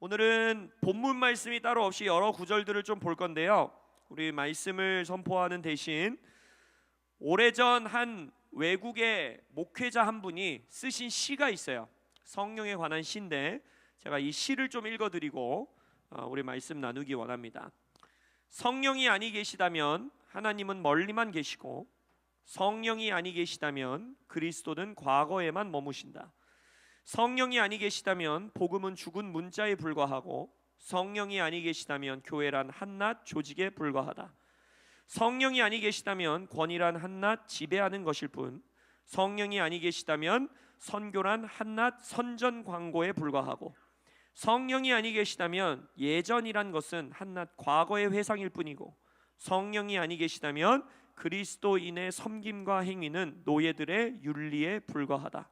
오늘은 본문 말씀이 따로 없이 여러 구절들을 좀 볼 건데요. 우리 말씀을 선포하는 대신 오래전 한 외국의 목회자 한 분이 쓰신 시가 있어요. 성령에 관한 시인데 제가 이 시를 좀 읽어드리고 우리 말씀 나누기 원합니다. 성령이 아니 계시다면 하나님은 멀리만 계시고, 성령이 아니 계시다면 그리스도는 과거에만 머무신다. 성령이 아니 계시다면 복음은 죽은 문자에 불과하고, 성령이 아니 계시다면 교회란 한낱 조직에 불과하다. 성령이 아니 계시다면 권위란 한낱 지배하는 것일 뿐, 성령이 아니 계시다면 선교란 한낱 선전 광고에 불과하고, 성령이 아니 계시다면 예전이란 것은 한낱 과거의 회상일 뿐이고, 성령이 아니 계시다면 그리스도인의 섬김과 행위는 노예들의 윤리에 불과하다.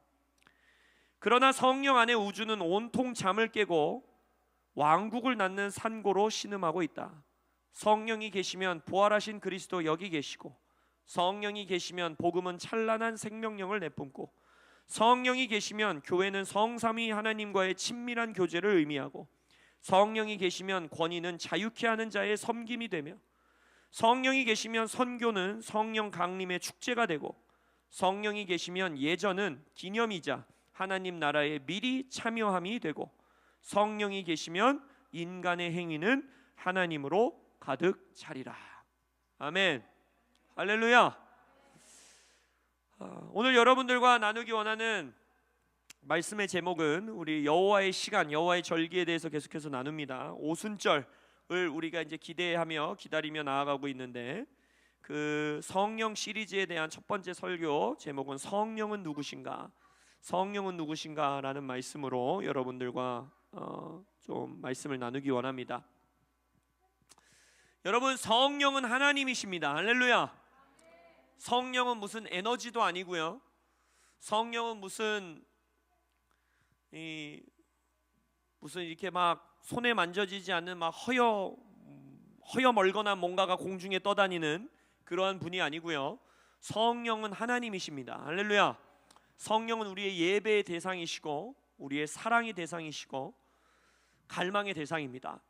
그러나 성령 안에 우주는 온통 잠을 깨고 왕국을 낳는 산고로 신음하고 있다. 성령이 계시면 부활하신 그리스도 여기 계시고, 성령이 계시면 복음은 찬란한 생명력을 내뿜고, 성령이 계시면 교회는 성삼위 하나님과의 친밀한 교제를 의미하고, 성령이 계시면 권위는 자유케 하는 자의 섬김이 되며, 성령이 계시면 선교는 성령 강림의 축제가 되고, 성령이 계시면 예전은 기념이자 하나님 나라에 미리 참여함이 되고, 성령이 계시면 인간의 행위는 하나님으로 가득 차리라. 아멘. 할렐루야. 오늘 여러분들과 나누기 원하는 말씀의 제목은 우리 여호와의 시간, 여호와의 절기에 대해서 계속해서 나눕니다. 오순절을 우리가 이제 기대하며 기다리며 나아가고 있는데, 그 성령 시리즈에 대한 첫 번째 설교 제목은 성령은 누구신가? 성령은 누구신가라는 말씀으로 여러분들과 좀 말씀을 나누기 원합니다. 여러분, 성령은 하나님이십니다. 할렐루야. 성령은 무슨 에너지도 아니고요. 성령은 무슨 이렇게 막 손에 만져지지 않는 막 허여멀건한 뭔가가 공중에 떠다니는 그러한 분이 아니고요. 성령은 하나님이십니다. 할렐루야. 성령은 우리의 예배의 대상이시고, 우리의 사랑의 대상이시고, 갈망의 대상입니다.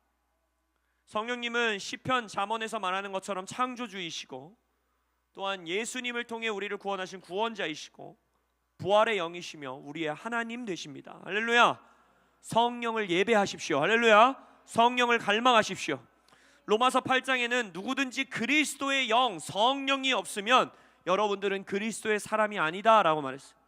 성령님은 시편 잠언에서 말하는 것처럼 창조주이시고, 또한 예수님을 통해 우리를 구원하신 구원자이시고, 부활의 영이시며 우리의 하나님 되십니다. 할렐루야. 성령을 예배하십시오. 할렐루야. 성령을 갈망하십시오. 로마서 8장에는 누구든지 그리스도의 영, 성령이 없으면 여러분들은 그리스도의 사람이 아니다 라고 말했어요.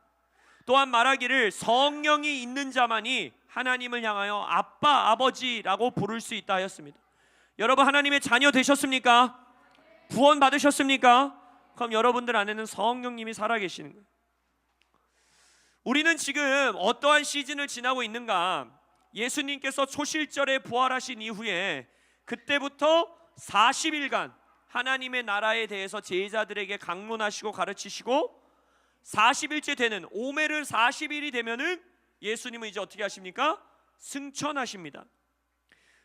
또한 말하기를 성령이 있는 자만이 하나님을 향하여 아빠, 아버지라고 부를 수 있다 하였습니다. 여러분, 하나님의 자녀 되셨습니까? 구원 받으셨습니까? 그럼 여러분들 안에는 성령님이 살아계시는 거예요. 우리는 지금 어떠한 시즌을 지나고 있는가? 예수님께서 초실절에 부활하신 이후에 그때부터 40일간 하나님의 나라에 대해서 제자들에게 강론하시고 가르치시고, 40일째 되는 오메르 40일이 되면은 예수님은 이제 어떻게 하십니까? 승천하십니다.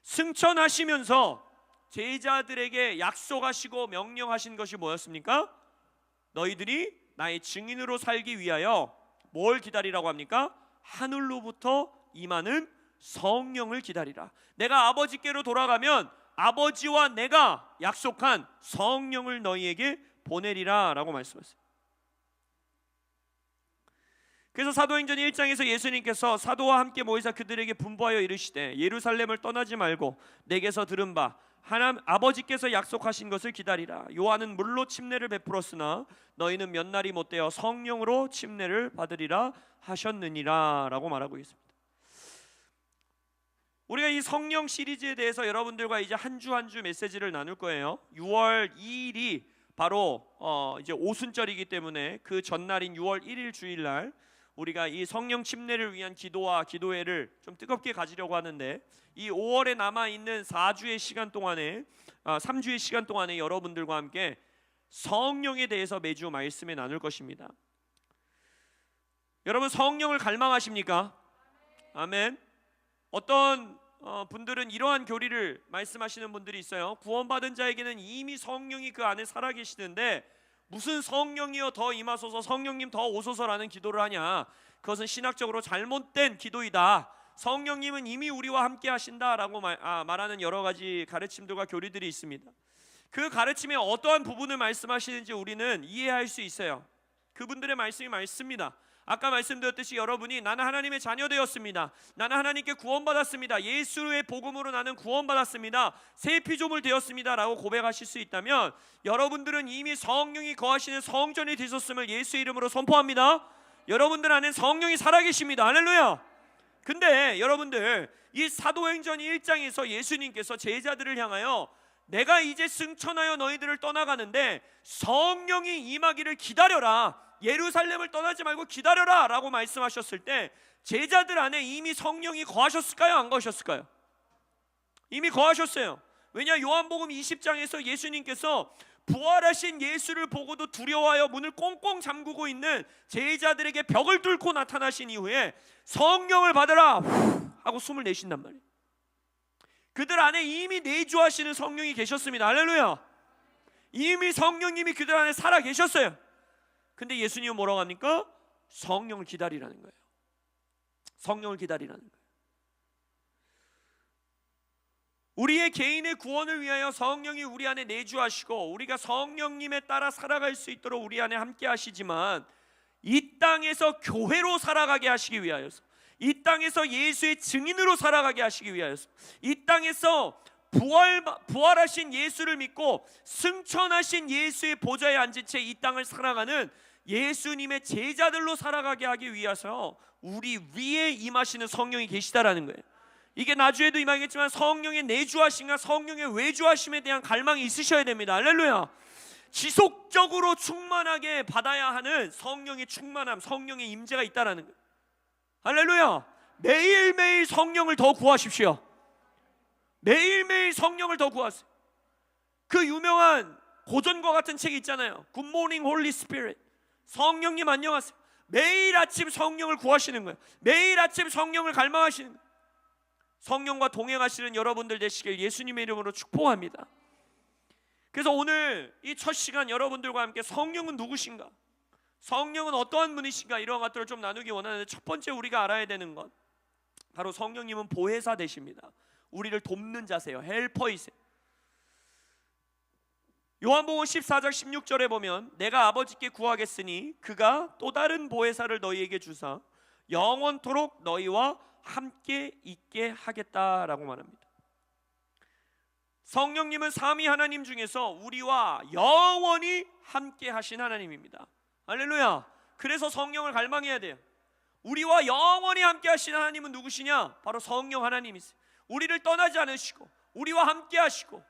승천하시면서 제자들에게 약속하시고 명령하신 것이 뭐였습니까? 너희들이 나의 증인으로 살기 위하여 뭘 기다리라고 합니까? 하늘로부터 임하는 성령을 기다리라. 내가 아버지께로 돌아가면 아버지와 내가 약속한 성령을 너희에게 보내리라 라고 말씀하셨어요. 그래서 사도행전 1장에서 예수님께서 사도와 함께 모이사 그들에게 분부하여 이르시되, 예루살렘을 떠나지 말고 내게서 들은 바 하나님 아버지께서 약속하신 것을 기다리라. 요한은 물로 침례를 베풀었으나 너희는 몇 날이 못되어 성령으로 침례를 받으리라 하셨느니라 라고 말하고 있습니다. 우리가 이 성령 시리즈에 대해서 여러분들과 이제 한 주 한 주 메시지를 나눌 거예요. 6월 2일이 바로 이제 오순절이기 때문에 그 전날인 6월 1일 주일날 우리가 이 성령 침례를 위한 기도와 기도회를 좀 뜨겁게 가지려고 하는데, 이 5월에 남아있는 4주의 시간 동안에 3주의 시간 동안에 여러분들과 함께 성령에 대해서 매주 말씀에 나눌 것입니다. 여러분, 성령을 갈망하십니까? 아멘. 어떤 분들은 이러한 교리를 말씀하시는 분들이 있어요. 구원받은 자에게는 이미 성령이 그 안에 살아계시는데 무슨 성령이여 더 임하소서, 성령님 더 오소서라는 기도를 하냐? 그것은 신학적으로 잘못된 기도이다. 성령님은 이미 우리와 함께 하신다라고 말하는 여러 가지 가르침들과 교리들이 있습니다. 그 가르침의 어떠한 부분을 말씀하시는지 우리는 이해할 수 있어요. 그분들의 말씀이 맞습니다. 아까 말씀드렸듯이 여러분이 나는 하나님의 자녀 되었습니다. 나는 하나님께 구원받았습니다. 예수의 복음으로 나는 구원받았습니다. 새 피조물 되었습니다 라고 고백하실 수 있다면 여러분들은 이미 성령이 거하시는 성전이 되셨음을 예수의 이름으로 선포합니다. 여러분들 안에 성령이 살아계십니다. 할렐루야. 근데 여러분들, 이 사도행전 1장에서 예수님께서 제자들을 향하여 내가 이제 승천하여 너희들을 떠나가는데 성령이 임하기를 기다려라, 예루살렘을 떠나지 말고 기다려라 라고 말씀하셨을 때 제자들 안에 이미 성령이 거하셨을까요? 안 거하셨을까요? 이미 거하셨어요. 왜냐, 요한복음 20장에서 예수님께서 부활하신 예수를 보고도 두려워하여 문을 꽁꽁 잠그고 있는 제자들에게 벽을 뚫고 나타나신 이후에 성령을 받으라 하고 숨을 내쉰단 말이에요. 그들 안에 이미 내주하시는 성령이 계셨습니다. 할렐루야. 이미 성령님이 그들 안에 살아 계셨어요. 근데 예수님은 뭐라고 합니까? 성령을 기다리라는 거예요. 성령을 기다리라는 거예요. 우리의 개인의 구원을 위하여 성령이 우리 안에 내주하시고 우리가 성령님에 따라 살아갈 수 있도록 우리 안에 함께 하시지만 이 땅에서 교회로 살아가게 하시기 위하여서, 이 땅에서 예수의 증인으로 살아가게 하시기 위하여서, 이 땅에서 부활하신 예수를 믿고 승천하신 예수의 보좌에 앉은 채 이 땅을 살아가는 예수님의 제자들로 살아가게 하기 위해서 우리 위에 임하시는 성령이 계시다라는 거예요. 이게 나주에도 임하겠지만 성령의 내주하심과 성령의 외주하심에 대한 갈망이 있으셔야 됩니다. 할렐루야. 지속적으로 충만하게 받아야 하는 성령의 충만함, 성령의 임재가 있다라는 거예요. 할렐루야. 매일매일 성령을 더 구하십시오. 매일매일 성령을 더 구하세요. 그 유명한 고전과 같은 책이 있잖아요. Good morning Holy Spirit. 성령님 안녕하세요. 매일 아침 성령을 구하시는 거예요. 매일 아침 성령을 갈망하시는 거예요. 성령과 동행하시는 여러분들 되시길 예수님의 이름으로 축복합니다. 그래서 오늘 이 첫 시간 여러분들과 함께 성령은 누구신가, 성령은 어떠한 분이신가, 이런 것들을 좀 나누기 원하는데, 첫 번째 우리가 알아야 되는 것, 바로 성령님은 보혜사 되십니다. 우리를 돕는 자세요. 헬퍼이세요. 요한복음 14장 16절에 보면 내가 아버지께 구하겠으니 그가 또 다른 보혜사를 너희에게 주사 영원토록 너희와 함께 있게 하겠다라고 말합니다. 성령님은 삼위 하나님 중에서 우리와 영원히 함께 하신 하나님입니다. 할렐루야. 그래서 성령을 갈망해야 돼요. 우리와 영원히 함께 하신 하나님은 누구시냐? 바로 성령 하나님이세요. 우리를 떠나지 않으시고 우리와 함께 하시고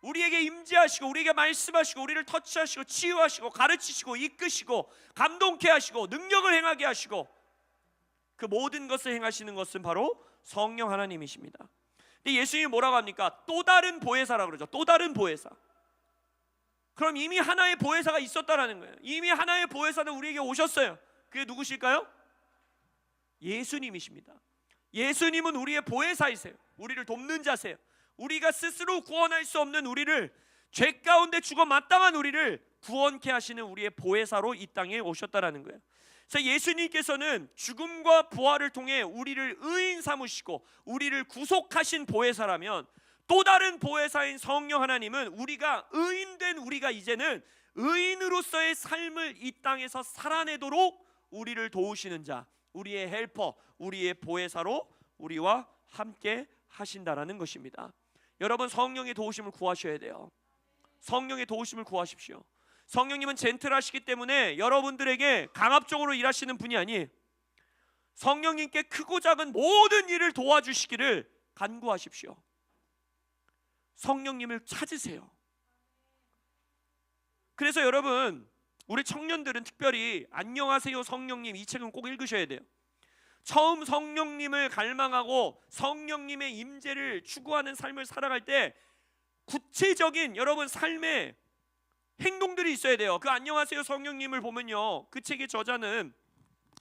우리에게 임재하시고 우리에게 말씀하시고 우리를 터치하시고 치유하시고 가르치시고 이끄시고 감동케 하시고 능력을 행하게 하시고 그 모든 것을 행하시는 것은 바로 성령 하나님이십니다. 근데 예수님이 뭐라고 합니까? 또 다른 보혜사라고 그러죠. 또 다른 보혜사. 그럼 이미 하나의 보혜사가 있었다라는 거예요. 이미 하나의 보혜사는 우리에게 오셨어요. 그게 누구실까요? 예수님이십니다. 예수님은 우리의 보혜사이세요. 우리를 돕는 자세요. 우리가 스스로 구원할 수 없는 우리를, 죄 가운데 죽어 마땅한 우리를 구원케 하시는 우리의 보혜사로 이 땅에 오셨다라는 거예요. 그래서 예수님께서는 죽음과 부활을 통해 우리를 의인 삼으시고 우리를 구속하신 보혜사라면, 또 다른 보혜사인 성령 하나님은 우리가 의인된 우리가 이제는 의인으로서의 삶을 이 땅에서 살아내도록 우리를 도우시는 자, 우리의 헬퍼, 우리의 보혜사로 우리와 함께 하신다라는 것입니다. 여러분, 성령의 도우심을 구하셔야 돼요. 성령의 도우심을 구하십시오. 성령님은 젠틀하시기 때문에 여러분들에게 강압적으로 일하시는 분이 아니에요. 성령님께 크고 작은 모든 일을 도와주시기를 간구하십시오. 성령님을 찾으세요. 그래서 여러분, 우리 청년들은 특별히 안녕하세요 성령님, 이 책은 꼭 읽으셔야 돼요. 처음 성령님을 갈망하고 성령님의 임재를 추구하는 삶을 살아갈 때 구체적인 여러분 삶의 행동들이 있어야 돼요. 그 안녕하세요 성령님을 보면요, 그 책의 저자는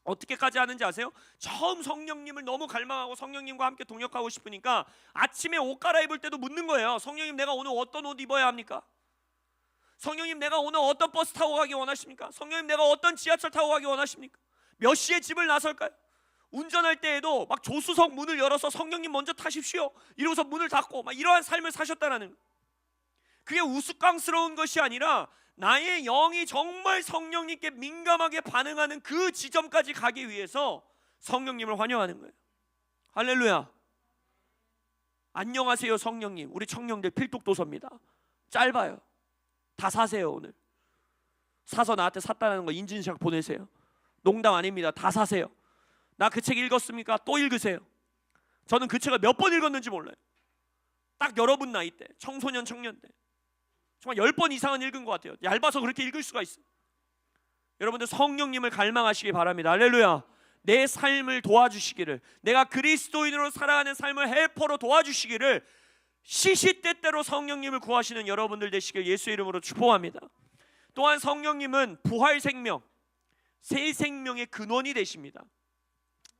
어떻게까지 하는지 아세요? 처음 성령님을 너무 갈망하고 성령님과 함께 동역하고 싶으니까 아침에 옷 갈아입을 때도 묻는 거예요. 성령님, 내가 오늘 어떤 옷 입어야 합니까? 성령님, 내가 오늘 어떤 버스 타고 가기 원하십니까? 성령님, 내가 어떤 지하철 타고 가기 원하십니까? 몇 시에 집을 나설까요? 운전할 때에도 막 조수석 문을 열어서 성령님 먼저 타십시오 이러고서 문을 닫고 막 이러한 삶을 사셨다라는 거예요. 그게 우스꽝스러운 것이 아니라 나의 영이 정말 성령님께 민감하게 반응하는 그 지점까지 가기 위해서 성령님을 환영하는 거예요. 할렐루야. 안녕하세요 성령님. 우리 청년들 필독도서입니다. 짧아요. 다 사세요. 오늘 사서 나한테 샀다는 거 인증샷 보내세요. 농담 아닙니다. 다 사세요. 나 그 책 읽었습니까? 또 읽으세요. 저는 그 책을 몇 번 읽었는지 몰라요. 딱 여러분 나이 때, 청소년 청년 때 정말 10번 이상은 읽은 것 같아요. 얇아서 그렇게 읽을 수가 있어요. 여러분들 성령님을 갈망하시기 바랍니다. 할렐루야. 내 삶을 도와주시기를, 내가 그리스도인으로 살아가는 삶을 헬퍼로 도와주시기를 시시때때로 성령님을 구하시는 여러분들 되시길 예수의 이름으로 축복합니다. 또한 성령님은 부활 생명, 새 생명의 근원이 되십니다.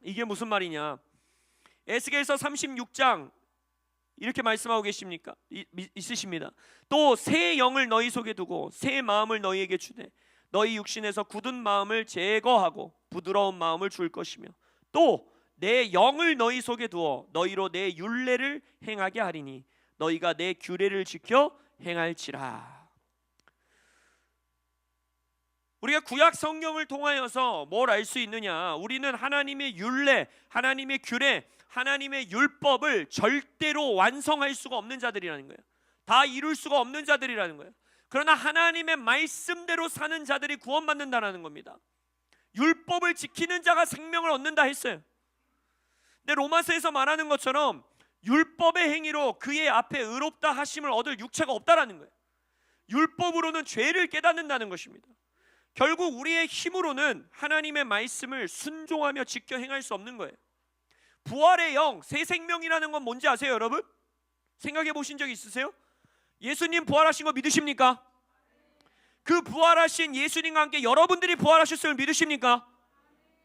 이게 무슨 말이냐? 에스겔서 36장 이렇게 말씀하고 계십니까? 있으십니다. 또 새 영을 너희 속에 두고 새 마음을 너희에게 주되 너희 육신에서 굳은 마음을 제거하고 부드러운 마음을 줄 것이며 또 내 영을 너희 속에 두어 너희로 내 율례를 행하게 하리니 너희가 내 규례를 지켜 행할지라. 우리가 구약 성경을 통하여서 뭘 알 수 있느냐? 우리는 하나님의 율례, 하나님의 규례, 하나님의 율법을 절대로 완성할 수가 없는 자들이라는 거예요. 다 이룰 수가 없는 자들이라는 거예요. 그러나 하나님의 말씀대로 사는 자들이 구원받는다는 겁니다. 율법을 지키는 자가 생명을 얻는다 했어요. 근데 로마서에서 말하는 것처럼 율법의 행위로 그의 앞에 의롭다 하심을 얻을 육체가 없다라는 거예요. 율법으로는 죄를 깨닫는다는 것입니다. 결국 우리의 힘으로는 하나님의 말씀을 순종하며 지켜 행할 수 없는 거예요. 부활의 영, 새 생명이라는 건 뭔지 아세요, 여러분? 생각해 보신 적 있으세요? 예수님 부활하신 거 믿으십니까? 그 부활하신 예수님과 함께 여러분들이 부활하셨음을 믿으십니까?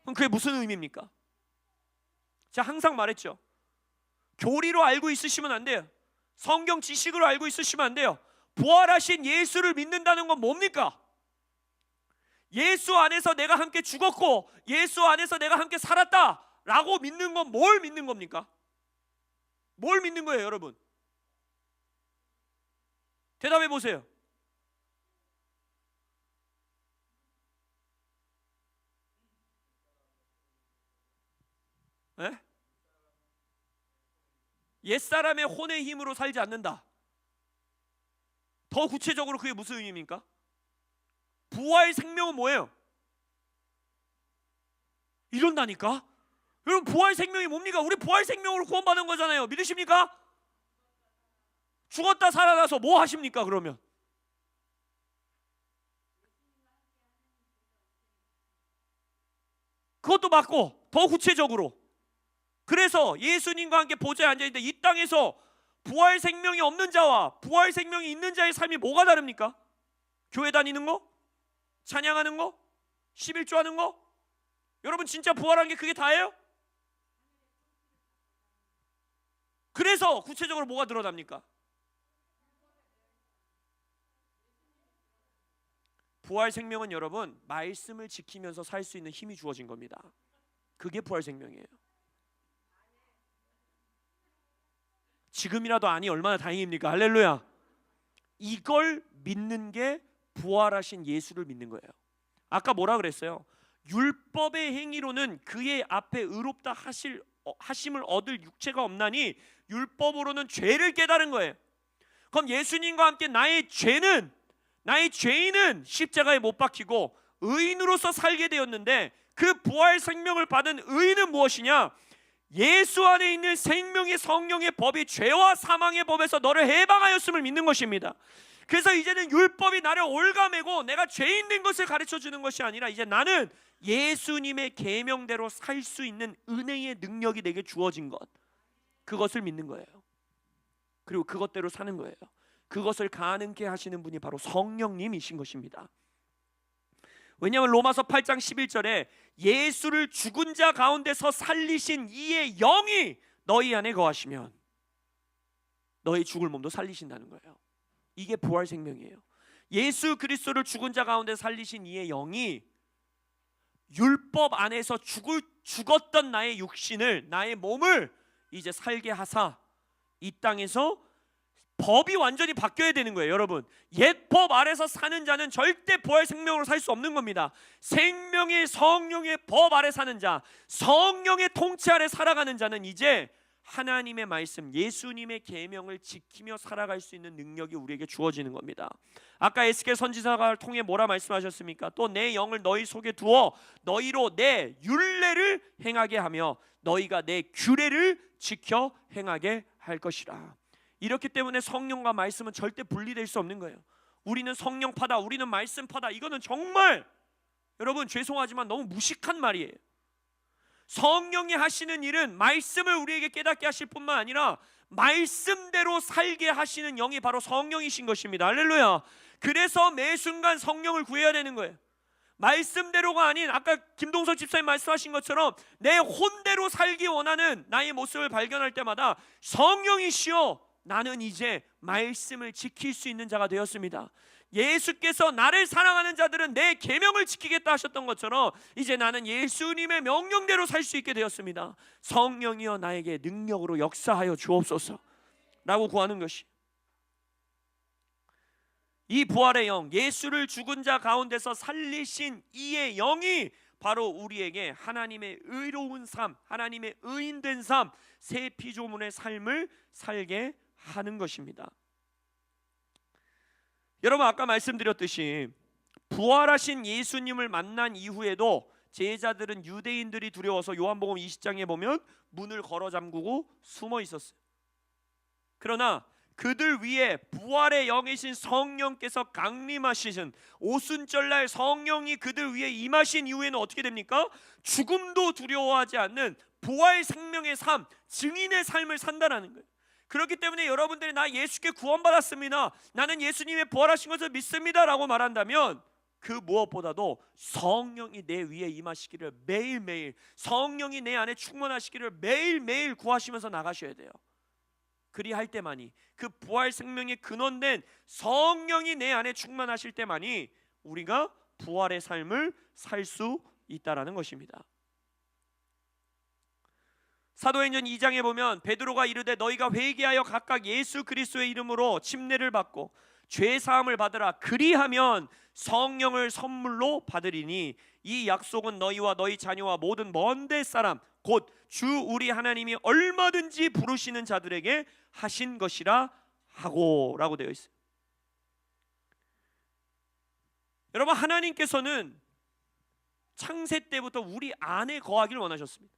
그럼 그게 무슨 의미입니까? 제가 항상 말했죠. 교리로 알고 있으시면 안 돼요. 성경 지식으로 알고 있으시면 안 돼요. 부활하신 예수를 믿는다는 건 뭡니까? 예수 안에서 내가 함께 죽었고 예수 안에서 내가 함께 살았다 라고 믿는 건 뭘 믿는 겁니까? 뭘 믿는 거예요, 여러분? 대답해 보세요. 에? 옛사람의 혼의 힘으로 살지 않는다. 더 구체적으로 그게 무슨 의미입니까? 부활 생명은 뭐예요? 이런다니까? 여러분 부활 생명이 뭡니까? 우리 부활 생명으로 구원받은 거잖아요. 믿으십니까? 죽었다 살아나서 뭐 하십니까 그러면? 그것도 맞고 더 구체적으로 그래서 예수님과 함께 보좌에 앉아있는데 이 땅에서 부활 생명이 없는 자와 부활 생명이 있는 자의 삶이 뭐가 다릅니까? 교회 다니는 거? 찬양하는 거? 11조 하는 거? 여러분 진짜 부활한 게 그게 다예요? 그래서 구체적으로 뭐가 드러납니까? 부활 생명은 여러분 말씀을 지키면서 살 수 있는 힘이 주어진 겁니다. 그게 부활 생명이에요. 지금이라도 아니 얼마나 다행입니까? 할렐루야. 이걸 믿는 게 부활하신 예수를 믿는 거예요. 아까 뭐라 그랬어요? 율법의 행위로는 그의 앞에 의롭다 하심을 얻을 육체가 없나니 율법으로는 죄를 깨달은 거예요. 그럼 예수님과 함께 나의 죄인은 십자가에 못 박히고 의인으로서 살게 되었는데 그 부활 생명을 받은 의인은 무엇이냐? 예수 안에 있는 생명의 성령의 법이 죄와 사망의 법에서 너를 해방하였음을 믿는 것입니다. 그래서 이제는 율법이 나를 올가매고 내가 죄인 된 것을 가르쳐 주는 것이 아니라 이제 나는 예수님의 계명대로 살 수 있는 은혜의 능력이 내게 주어진 것, 그것을 믿는 거예요. 그리고 그것대로 사는 거예요. 그것을 가능케 하시는 분이 바로 성령님이신 것입니다. 왜냐하면 로마서 8장 11절에 예수를 죽은 자 가운데서 살리신 이의 영이 너희 안에 거하시면 너희 죽을 몸도 살리신다는 거예요. 이게 부활 생명이에요. 예수 그리스도를 죽은 자 가운데 살리신 이의 영이 율법 안에서 죽었던 나의 육신을, 나의 몸을 이제 살게 하사 이 땅에서 법이 완전히 바뀌어야 되는 거예요. 여러분, 옛 법 아래서 사는 자는 절대 부활 생명으로 살 수 없는 겁니다. 생명의 성령의 법 아래 사는 자, 성령의 통치 아래 살아가는 자는 이제 하나님의 말씀, 예수님의 계명을 지키며 살아갈 수 있는 능력이 우리에게 주어지는 겁니다. 아까 에스겔 선지자가 통해 뭐라 말씀하셨습니까? 또 내 영을 너희 속에 두어 너희로 내 율례를 행하게 하며 너희가 내 규례를 지켜 행하게 할 것이라. 이렇기 때문에 성령과 말씀은 절대 분리될 수 없는 거예요. 우리는 성령파다, 우리는 말씀파다, 이거는 정말 여러분 죄송하지만 너무 무식한 말이에요. 성령이 하시는 일은 말씀을 우리에게 깨닫게 하실 뿐만 아니라 말씀대로 살게 하시는 영이 바로 성령이신 것입니다. 할렐루야. 그래서 매 순간 성령을 구해야 되는 거예요. 말씀대로가 아닌 아까 김동석 집사님 말씀하신 것처럼 내 혼대로 살기 원하는 나의 모습을 발견할 때마다 성령이시여 나는 이제 말씀을 지킬 수 있는 자가 되었습니다. 예수께서 나를 사랑하는 자들은 내 계명을 지키겠다 하셨던 것처럼 이제 나는 예수님의 명령대로 살 수 있게 되었습니다. 성령이여 나에게 능력으로 역사하여 주옵소서 라고 구하는 것이, 이 부활의 영, 예수를 죽은 자 가운데서 살리신 이의 영이 바로 우리에게 하나님의 의로운 삶, 하나님의 의인된 삶, 새 피조물의 삶을 살게 하는 것입니다. 여러분, 아까 말씀드렸듯이 부활하신 예수님을 만난 이후에도 제자들은 유대인들이 두려워서 요한복음 20장에 보면 문을 걸어 잠그고 숨어 있었어요. 그러나 그들 위에 부활의 영이신 성령께서 강림하시신 오순절날 성령이 그들 위에 임하신 이후에는 어떻게 됩니까? 죽음도 두려워하지 않는 부활 생명의 삶, 증인의 삶을 산다라는 거예요. 그렇기 때문에 여러분들이 나 예수께 구원받았습니다, 나는 예수님의 부활하신 것을 믿습니다 라고 말한다면 그 무엇보다도 성령이 내 위에 임하시기를 매일매일, 성령이 내 안에 충만하시기를 매일매일 구하시면서 나가셔야 돼요. 그리할 때만이, 그 부활 생명의 근원된 성령이 내 안에 충만하실 때만이 우리가 부활의 삶을 살 수 있다라는 것입니다. 사도행전 2장에 보면 베드로가 이르되 너희가 회개하여 각각 예수 그리스도의 이름으로 침례를 받고 죄 사함을 받으라. 그리하면 성령을 선물로 받으리니 이 약속은 너희와 너희 자녀와 모든 먼데 사람 곧 주 우리 하나님이 얼마든지 부르시는 자들에게 하신 것이라 하고 라고 되어 있어요. 여러분, 하나님께서는 창세 때부터 우리 안에 거하기를 원하셨습니다.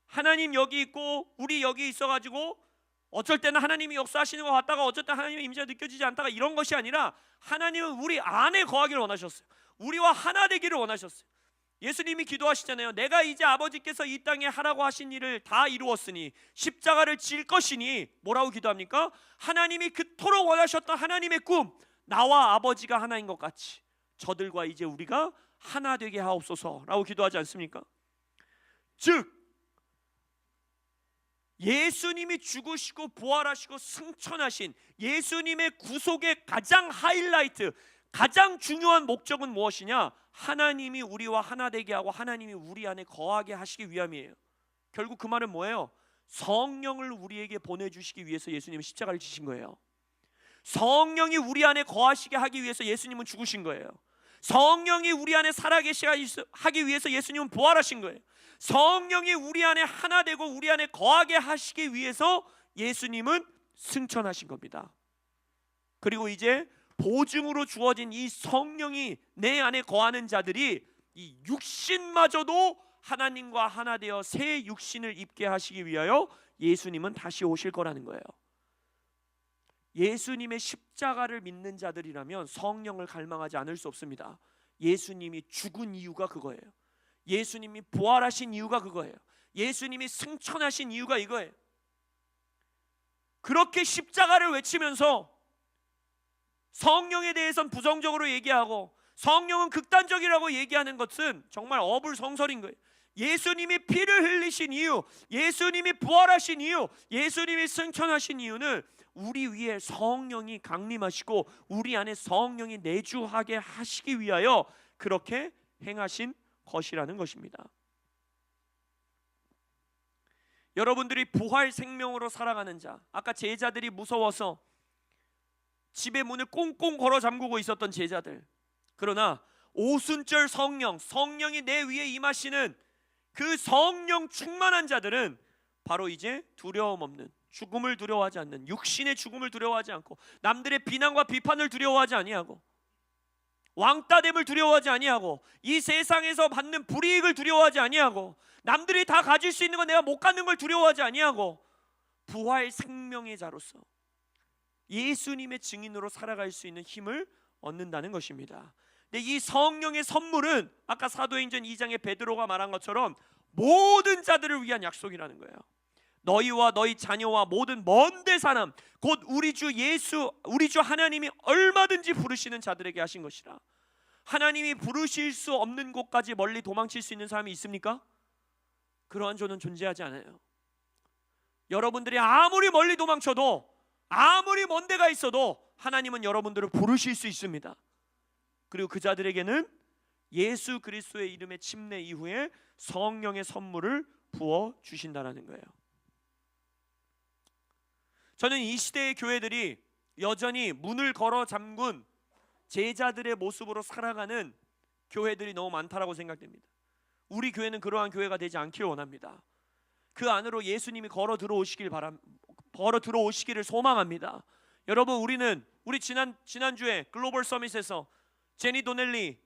하나님 여기 있고 우리 여기 있어가지고 어쩔 때는 하나님이 역사하시는 것 같다가 어쩔 때 하나님의 임재가 느껴지지 않다가 이런 것이 아니라 하나님은 우리 안에 거하기를 원하셨어요. 우리와 하나 되기를 원하셨어요. 예수님이 기도하시잖아요. 내가 이제 아버지께서 이 땅에 하라고 하신 일을 다 이루었으니 십자가를 질 것이니 뭐라고 기도합니까? 하나님이 그토록 원하셨던 하나님의 꿈, 나와 아버지가 하나인 것 같이 저들과 이제 우리가 하나 되게 하옵소서라고 기도하지 않습니까? 즉 예수님이 죽으시고 부활하시고 승천하신 예수님의 구속의 가장 하이라이트, 가장 중요한 목적은 무엇이냐? 하나님이 우리와 하나 되게 하고 하나님이 우리 안에 거하게 하시기 위함이에요. 결국 그 말은 뭐예요? 성령을 우리에게 보내주시기 위해서 예수님은 십자가를 지신 거예요. 성령이 우리 안에 거하시게 하기 위해서 예수님은 죽으신 거예요. 성령이 우리 안에 살아계시게 하기 위해서 예수님은 부활하신 거예요. 성령이 우리 안에 하나 되고 우리 안에 거하게 하시기 위해서 예수님은 승천하신 겁니다. 그리고 이제 보증으로 주어진 이 성령이 내 안에 거하는 자들이 이 육신마저도 하나님과 하나 되어 새 육신을 입게 하시기 위하여 예수님은 다시 오실 거라는 거예요. 예수님의 십자가를 믿는 자들이라면 성령을 갈망하지 않을 수 없습니다. 예수님이 죽은 이유가 그거예요. 예수님이 부활하신 이유가 그거예요. 예수님이 승천하신 이유가 이거예요. 그렇게 십자가를 외치면서 성령에 대해서는 부정적으로 얘기하고 성령은 극단적이라고 얘기하는 것은 정말 어불성설인 거예요. 예수님이 피를 흘리신 이유, 예수님이 부활하신 이유, 예수님이 승천하신 이유는 우리 위에 성령이 강림하시고 우리 안에 성령이 내주하게 하시기 위하여 그렇게 행하신 것이라는 것입니다. 여러분들이 부활 생명으로 살아가는 자, 아까 제자들이 무서워서 집의 문을 꽁꽁 걸어 잠그고 있었던 제자들, 그러나 오순절 성령이 내 위에 임하시는 그 성령 충만한 자들은 바로 이제 두려움 없는, 죽음을 두려워하지 않는, 육신의 죽음을 두려워하지 않고, 남들의 비난과 비판을 두려워하지 아니하고, 왕따됨을 두려워하지 아니하고, 이 세상에서 받는 불이익을 두려워하지 아니하고, 남들이 다 가질 수 있는 건 내가 못 갖는 걸 두려워하지 아니하고, 부활 생명의 자로서 예수님의 증인으로 살아갈 수 있는 힘을 얻는다는 것입니다. 근데 이 성령의 선물은 아까 사도행전 2장에 베드로가 말한 것처럼 모든 자들을 위한 약속이라는 거예요. 너희와 너희 자녀와 모든 먼데 사람, 곧 우리 주 하나님이 얼마든지 부르시는 자들에게 하신 것이라. 하나님이 부르실 수 없는 곳까지 멀리 도망칠 수 있는 사람이 있습니까? 그러한 조는 존재하지 않아요. 여러분들이 아무리 멀리 도망쳐도, 아무리 먼 데가 있어도 하나님은 여러분들을 부르실 수 있습니다. 그리고 그 자들에게는 예수 그리스도의 이름의 침례 이후에 성령의 선물을 부어 주신다는 거예요. 저는 이 시대의 교회들이 여전히 문을 걸어 잠근 제자들의 모습으로 살아가는 교회들이 너무 많다라고 생각됩니다. 우리 교회는 그러한 교회가 되지 않기를 원합니다. 그 안으로 예수님이 걸어 들어오시기를 소망합니다. 여러분, 우리 지난주에 글로벌 서밋에서 제니 도넬리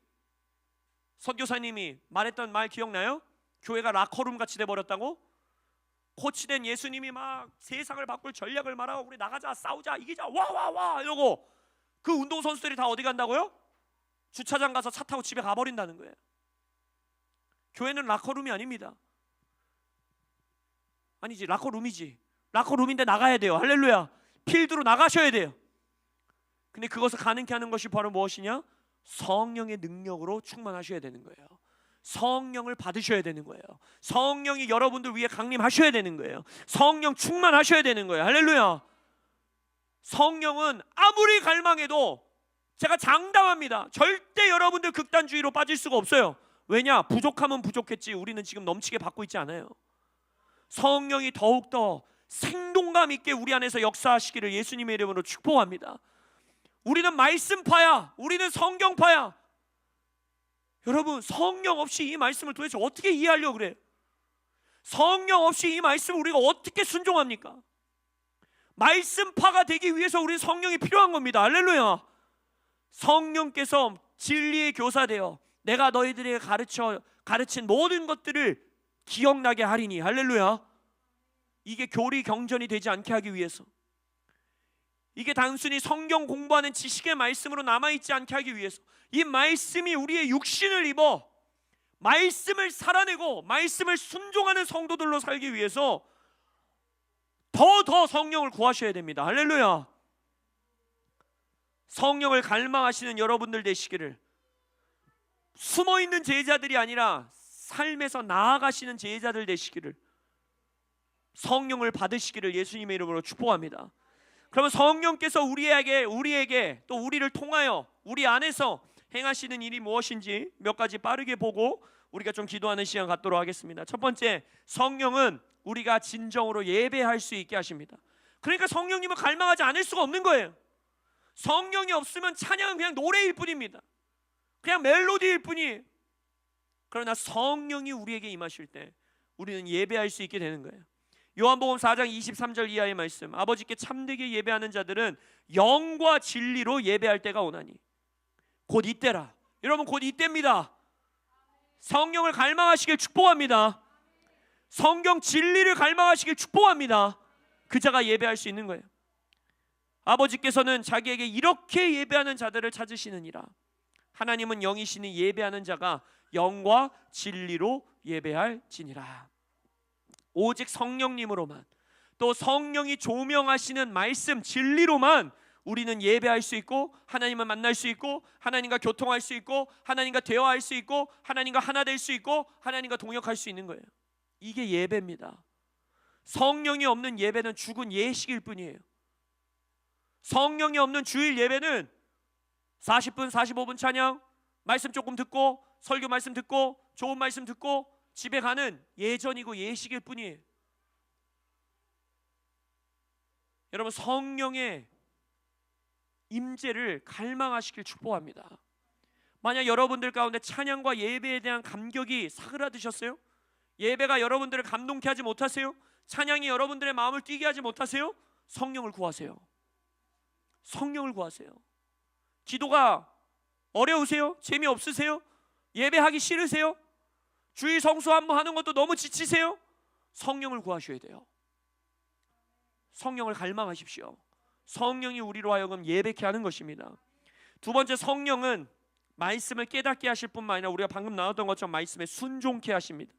선교사님이 말했던 말 기억나요? 교회가 라커룸 같이 돼버렸다고? 코치된 예수님이 막 세상을 바꿀 전략을 말하고, 우리 나가자, 싸우자, 이기자, 와 이러고, 그 운동선수들이 다 어디 간다고요? 주차장 가서 차 타고 집에 가버린다는 거예요. 교회는 라커룸이 아닙니다. 아니지, 라커룸이지. 라커룸인데 나가야 돼요. 할렐루야. 필드로 나가셔야 돼요. 근데 그것을 가능케 하는 것이 바로 무엇이냐? 성령의 능력으로 충만하셔야 되는 거예요. 성령을 받으셔야 되는 거예요. 성령이 여러분들 위해 강림하셔야 되는 거예요. 성령 충만하셔야 되는 거예요. 할렐루야. 성령은 아무리 갈망해도, 제가 장담합니다, 절대 여러분들 극단주의로 빠질 수가 없어요. 왜냐? 부족하면 부족했지 우리는 지금 넘치게 받고 있지 않아요. 성령이 더욱더 생동감 있게 우리 안에서 역사하시기를 예수님의 이름으로 축복합니다. 우리는 말씀파야, 우리는 성경파야. 여러분, 성령 없이 이 말씀을 도대체 어떻게 이해하려고 그래요? 성령 없이 이 말씀을 우리가 어떻게 순종합니까? 말씀파가 되기 위해서 우리 성령이 필요한 겁니다. 할렐루야. 성령께서 진리의 교사되어 내가 너희들에게 가르친 모든 것들을 기억나게 하리니. 할렐루야. 이게 교리 경전이 되지 않게 하기 위해서, 이게 단순히 성경 공부하는 지식의 말씀으로 남아있지 않게 하기 위해서, 이 말씀이 우리의 육신을 입어 말씀을 살아내고 말씀을 순종하는 성도들로 살기 위해서 더 성령을 구하셔야 됩니다. 할렐루야. 성령을 갈망하시는 여러분들 되시기를, 숨어있는 제자들이 아니라 삶에서 나아가시는 제자들 되시기를, 성령을 받으시기를 예수님의 이름으로 축복합니다. 그러면 성령께서 우리에게 또 우리를 통하여 우리 안에서 행하시는 일이 무엇인지 몇 가지 빠르게 보고 우리가 좀 기도하는 시간 갖도록 하겠습니다. 첫 번째, 성령은 우리가 진정으로 예배할 수 있게 하십니다. 그러니까 성령님을 갈망하지 않을 수가 없는 거예요. 성령이 없으면 찬양은 그냥 노래일 뿐입니다. 그냥 멜로디일 뿐이에요. 그러나 성령이 우리에게 임하실 때 우리는 예배할 수 있게 되는 거예요. 요한복음 4장 23절 이하의 말씀, 아버지께 참되게 예배하는 자들은 영과 진리로 예배할 때가 오나니. 곧 이때라. 여러분, 곧 이때입니다. 성령을 갈망하시길 축복합니다. 성경 진리를 갈망하시길 축복합니다. 그 자가 예배할 수 있는 거예요. 아버지께서는 자기에게 이렇게 예배하는 자들을 찾으시느니라. 하나님은 영이시니 예배하는 자가 영과 진리로 예배할지니라. 오직 성령님으로만, 또 성령이 조명하시는 말씀 진리로만 우리는 예배할 수 있고, 하나님을 만날 수 있고, 하나님과 교통할 수 있고, 하나님과 대화할 수 있고, 하나님과 하나 될 수 있고, 하나님과 동역할 수 있는 거예요. 이게 예배입니다. 성령이 없는 예배는 죽은 예식일 뿐이에요. 성령이 없는 주일 예배는 40분 45분 찬양, 말씀 조금 듣고, 설교 말씀 듣고, 좋은 말씀 듣고 집에 가는 예전이고 예식일 뿐이에요. 여러분, 성령의 임재를 갈망하시길 축복합니다. 만약 여러분들 가운데 찬양과 예배에 대한 감격이 사그라드셨어요? 예배가 여러분들을 감동케 하지 못하세요? 찬양이 여러분들의 마음을 뛰게 하지 못하세요? 성령을 구하세요. 성령을 구하세요. 기도가 어려우세요? 재미없으세요? 예배하기 싫으세요? 주일 성수 한번 하는 것도 너무 지치세요? 성령을 구하셔야 돼요. 성령을 갈망하십시오. 성령이 우리로 하여금 예배케 하는 것입니다. 두 번째, 성령은 말씀을 깨닫게 하실 뿐만 아니라 우리가 방금 나눴던 것처럼 말씀에 순종케 하십니다.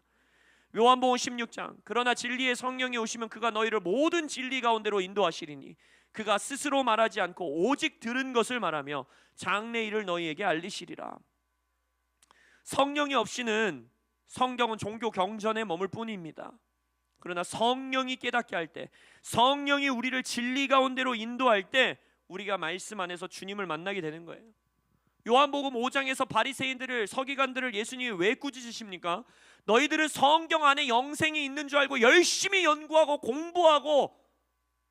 요한복음 16장, 그러나 진리의 성령이 오시면 그가 너희를 모든 진리 가운데로 인도하시리니 그가 스스로 말하지 않고 오직 들은 것을 말하며 장래 일을 너희에게 알리시리라. 성령이 없이는 성경은 종교 경전에 머물 뿐입니다. 그러나 성령이 깨닫게 할 때, 성령이 우리를 진리 가운데로 인도할 때 우리가 말씀 안에서 주님을 만나게 되는 거예요. 요한복음 5장에서 바리새인들을, 서기관들을 예수님이 왜 꾸짖으십니까? 너희들은 성경 안에 영생이 있는 줄 알고 열심히 연구하고 공부하고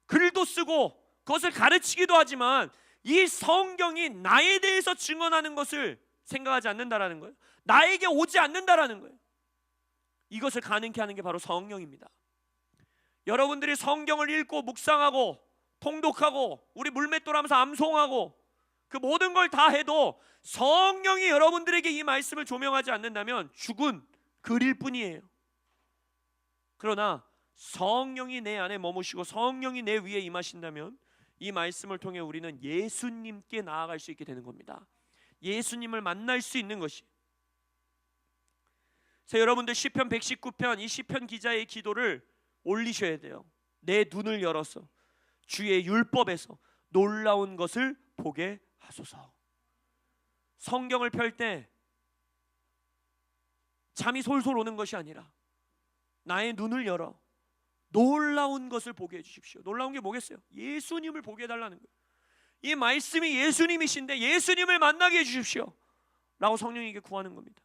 글도 쓰고 그것을 가르치기도 하지만 이 성경이 나에 대해서 증언하는 것을 생각하지 않는다라는 거예요. 나에게 오지 않는다라는 거예요. 이것을 가능케 하는 게 바로 성령입니다. 여러분들이 성경을 읽고 묵상하고 통독하고 우리 물맷돌하면서 암송하고 그 모든 걸 다 해도 성령이 여러분들에게 이 말씀을 조명하지 않는다면 죽은 글일 뿐이에요. 그러나 성령이 내 안에 머무시고 성령이 내 위에 임하신다면 이 말씀을 통해 우리는 예수님께 나아갈 수 있게 되는 겁니다. 예수님을 만날 수 있는 것이. 그래서 여러분들 시편 119편, 이 시편 기자의 기도를 올리셔야 돼요. 내 눈을 열어서 주의 율법에서 놀라운 것을 보게 하소서. 성경을 펼 때 잠이 솔솔 오는 것이 아니라 나의 눈을 열어 놀라운 것을 보게 해주십시오. 놀라운 게 뭐겠어요? 예수님을 보게 해달라는 거예요. 이 말씀이 예수님이신데 예수님을 만나게 해주십시오 라고 성령에게 구하는 겁니다.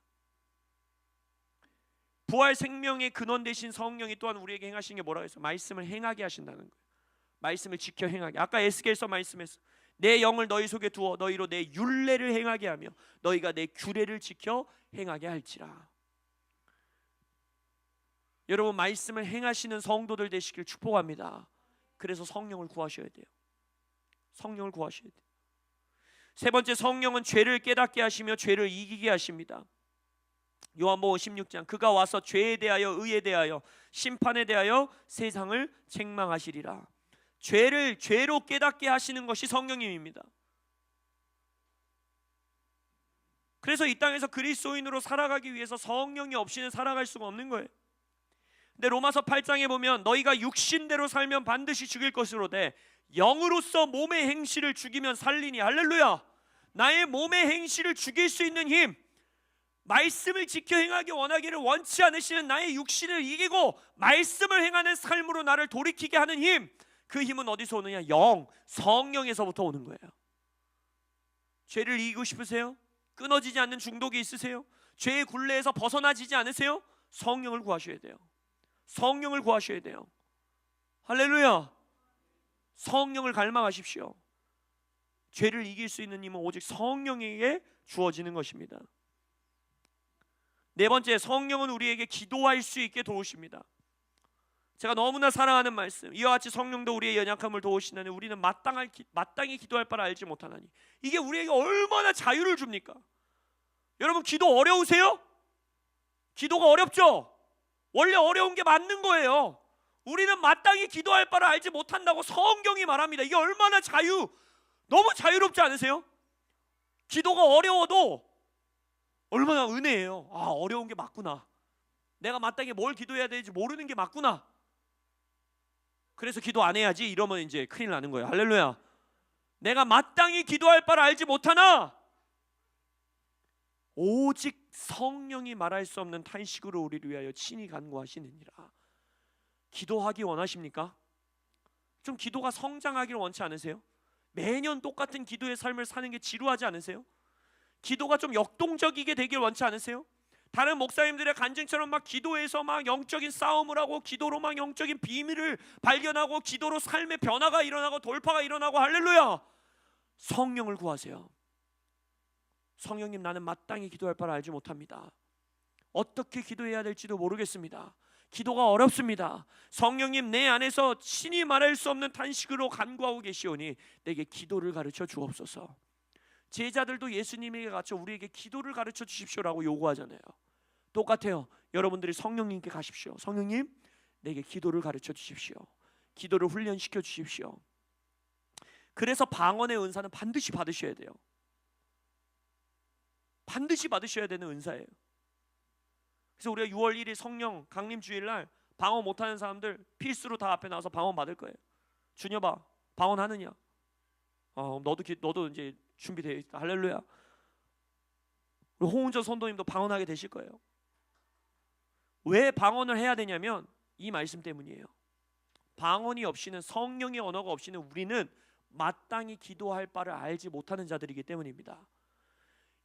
부활 생명의 근원 되신 성령이 또한 우리에게 행하신 게 뭐라고 했어요? 말씀을 행하게 하신다는 거예요. 말씀을 지켜 행하게. 아까 에스겔서 말씀했어. 내 영을 너희 속에 두어 너희로 내 율례를 행하게 하며 너희가 내 규례를 지켜 행하게 할지라. 여러분, 말씀을 행하시는 성도들 되시길 축복합니다. 그래서 성령을 구하셔야 돼요. 성령을 구하셔야 돼요. 세 번째, 성령은 죄를 깨닫게 하시며 죄를 이기게 하십니다. 요한복음 16장, 그가 와서 죄에 대하여 의에 대하여 심판에 대하여 세상을 책망하시리라. 죄를 죄로 깨닫게 하시는 것이 성령님입니다. 그래서 이 땅에서 그리스도인으로 살아가기 위해서 성령이 없이는 살아갈 수가 없는 거예요. 근데 로마서 8장에 보면 너희가 육신대로 살면 반드시 죽일 것으로되 영으로서 몸의 행실을 죽이면 살리니. 할렐루야. 나의 몸의 행실을 죽일 수 있는 힘, 말씀을 지켜 행하기 원하기를 원치 않으시는 나의 육신을 이기고 말씀을 행하는 삶으로 나를 돌이키게 하는 힘, 그 힘은 어디서 오느냐? 영, 성령에서부터 오는 거예요. 죄를 이기고 싶으세요? 끊어지지 않는 중독이 있으세요? 죄의 굴레에서 벗어나지지 않으세요? 성령을 구하셔야 돼요. 성령을 구하셔야 돼요. 할렐루야. 성령을 갈망하십시오. 죄를 이길 수 있는 힘은 오직 성령에게 주어지는 것입니다. 네 번째, 성령은 우리에게 기도할 수 있게 도우십니다. 제가 너무나 사랑하는 말씀, 이와 같이 성령도 우리의 연약함을 도우시나니 우리는 마땅히 기도할 바를 알지 못하나니. 이게 우리에게 얼마나 자유를 줍니까? 여러분, 기도 어려우세요? 기도가 어렵죠? 원래 어려운 게 맞는 거예요. 우리는 마땅히 기도할 바를 알지 못한다고 성경이 말합니다. 이게 얼마나 너무 자유롭지 않으세요? 기도가 어려워도 얼마나 은혜예요. 아, 어려운 게 맞구나. 내가 마땅히 뭘 기도해야 되는지 모르는 게 맞구나. 그래서 기도 안 해야지 이러면 이제 큰일 나는 거예요. 할렐루야. 내가 마땅히 기도할 바를 알지 못하나 오직 성령이 말할 수 없는 탄식으로 우리를 위하여 친히 간구하시느니라. 기도하기 원하십니까? 좀 기도가 성장하기를 원치 않으세요? 매년 똑같은 기도의 삶을 사는 게 지루하지 않으세요? 기도가 좀 역동적이게 되길 원치 않으세요? 다른 목사님들의 간증처럼 막 기도해서 막 영적인 싸움을 하고 기도로 막 영적인 비밀을 발견하고 기도로 삶의 변화가 일어나고 돌파가 일어나고 할렐루야. 성령을 구하세요. 성령님, 나는 마땅히 기도할 바를 알지 못합니다. 어떻게 기도해야 될지도 모르겠습니다. 기도가 어렵습니다. 성령님, 내 안에서 친히 말할 수 없는 탄식으로 간구하고 계시오니 내게 기도를 가르쳐 주옵소서. 제자들도 예수님에게 갇혀 우리에게 기도를 가르쳐 주십시오라고 요구하잖아요. 똑같아요. 여러분들이 성령님께 가십시오. 성령님, 내게 기도를 가르쳐 주십시오. 기도를 훈련시켜 주십시오. 그래서 방언의 은사는 반드시 받으셔야 돼요. 반드시 받으셔야 되는 은사예요. 그래서 우리가 6월 1일 성령 강림 주일날 방언 못하는 사람들 필수로 다 앞에 나와서 방언 받을 거예요. 준여봐, 방언 하느냐? 너도 이제 준비되어 있다. 할렐루야. 우리 홍은전 선도님도 방언하게 되실 거예요. 왜 방언을 해야 되냐면 이 말씀 때문이에요. 방언이 없이는, 성령의 언어가 없이는 우리는 마땅히 기도할 바를 알지 못하는 자들이기 때문입니다.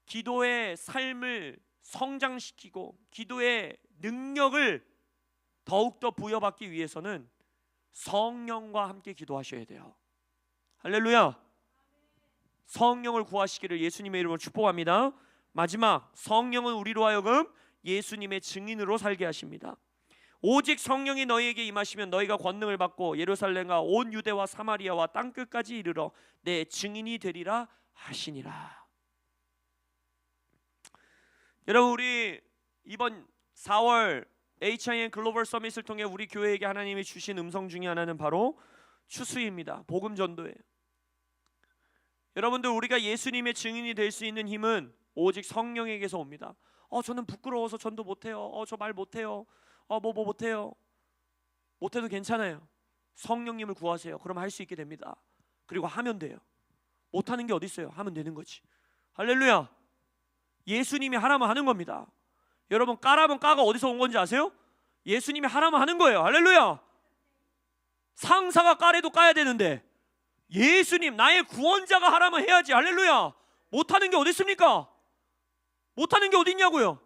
기도의 삶을 성장시키고 기도의 능력을 더욱더 부여받기 위해서는 성령과 함께 기도하셔야 돼요. 할렐루야. 성령을 구하시기를 예수님의 이름으로 축복합니다. 마지막, 성령은 우리로 하여금 예수님의 증인으로 살게 하십니다. 오직 성령이 너희에게 임하시면 너희가 권능을 받고 예루살렘과 온 유대와 사마리아와 땅끝까지 이르러 내 증인이 되리라 하시니라. 여러분, 우리 이번 4월 HIN 글로벌 서밋을 통해 우리 교회에게 하나님이 주신 음성 중에 하나는 바로 추수입니다. 복음 전도예요. 여러분들, 우리가 예수님의 증인이 될 수 있는 힘은 오직 성령에게서 옵니다. 저는 부끄러워서 전도 못해요. 저 말 못해요. 못해요. 못해도 괜찮아요. 성령님을 구하세요. 그럼 할 수 있게 됩니다. 그리고 하면 돼요. 못하는 게 어디 있어요? 하면 되는 거지. 할렐루야. 예수님이 하라면 하는 겁니다. 여러분, 까라면 까가 어디서 온 건지 아세요? 예수님이 하라면 하는 거예요. 할렐루야. 상사가 까래도 까야 되는데 예수님, 나의 구원자가 하라면 해야지. 할렐루야. 못하는 게 어디 있습니까? 못하는 게 어디 있냐고요.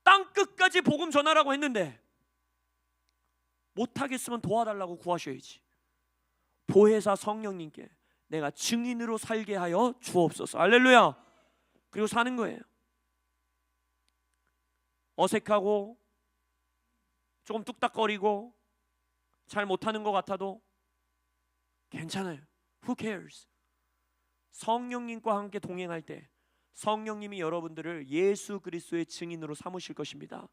땅끝까지 복음 전하라고 했는데 못하겠으면 도와달라고 구하셔야지. 보혜사 성령님께 내가 증인으로 살게 하여 주옵소서. 할렐루야. 그리고 사는 거예요. 어색하고 조금 뚝딱거리고 잘 못하는 것 같아도 괜찮아요. Who cares? 성령님과 함께 동행할 때 성령님이 여러분들을 예수 그리스도의 증인으로 삼으실 것입니다.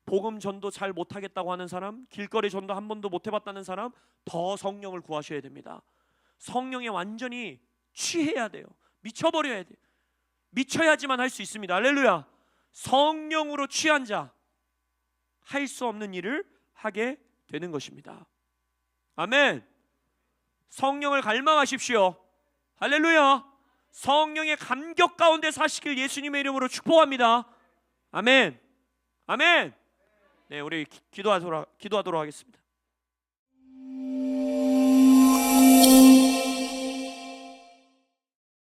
복음 전도 잘 못하겠다고 하는 사람, 길거리 전도 한 번도 못 해봤다는 사람, 더 성령을 구하셔야 됩니다. 성령에 완전히 취해야 돼요. 미쳐버려야 돼요. 미쳐야지만 할 수 있습니다. 할렐루야. 성령으로 취한 자, 할 수 없는 일을 하게 되는 것입니다. 아멘. 성령을 갈망하십시오. 할렐루야. 성령의 감격 가운데 사시길 예수님의 이름으로 축복합니다. 아멘. 아멘. 네, 우리 기도하도록 하겠습니다.